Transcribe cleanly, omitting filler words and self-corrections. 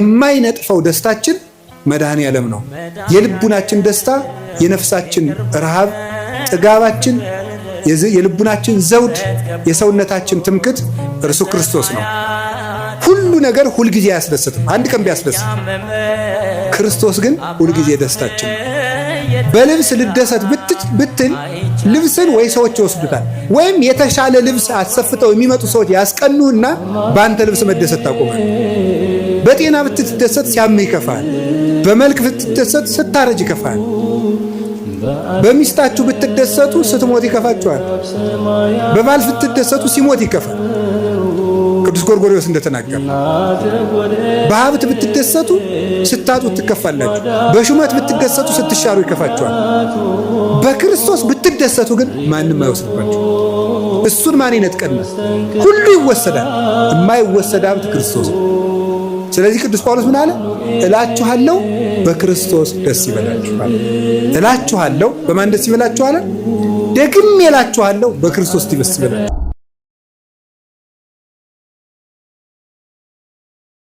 የማይነጥፈው ደስታችን መድኃኔ ዓለም ነው። የልቡናችን ደስታ፣ የነፍሳችን ረሃብ፣ ጥጋባችን፣ የልቡናችን ዘውድ፣ የሰውነታችን ትምክት እርሱ ክርስቶስ ነው። ሁሉ ነገር ሁልጊዜ አያስደስትም። አንድ ቀን ቢያስደስት፣ ክርስቶስ ግን ሁልጊዜ ደስታችን ነው። በልብስ ልደሰት ብትል ልብስን ወይ ሰዎች ይወስዱታል፣ ወይም የተሻለ ልብስ አሰፍተው የሚመጡ ሰዎች ያስቀኑና በአንተ ልብስ መደሰት ታቆማል። በጤና ብትደሰት ሲያምህ ይከፋል። በመልክ ብትደሰት ስታረጅ ይከፋል። በሚስታችሁ ብትደሰቱ ስትሞት ይከፋችኋል። በባል ብትደሰቱ ሲሞት ይከፋል። ቅዱስ ጎርጎርዮስ እንደተናገረ በሀብት ብትደሰቱ ስታጡት ትከፋላችሁ። በሹመት ብትደሰቱ ስትሻሩ ይከፋችኋል። በክርስቶስ ብትደሰቱ ግን ማንም አይወስድባችሁ። እሱን ማን ይነጥቀናል? ሁሉ ይወሰዳል። የማይወሰድ ሀብት ክርስቶስ። ስለዚህ ቅዱስ ጳውሎስ ምን አለ? እላችኋለሁ በክርስቶስ ደስ ይበላችሁ አለ። እላችኋለሁ በማን ደስ ይበላችሁ አለ? ደግሜ እላችኋለሁ በክርስቶስ ደስ ይበላችሁ።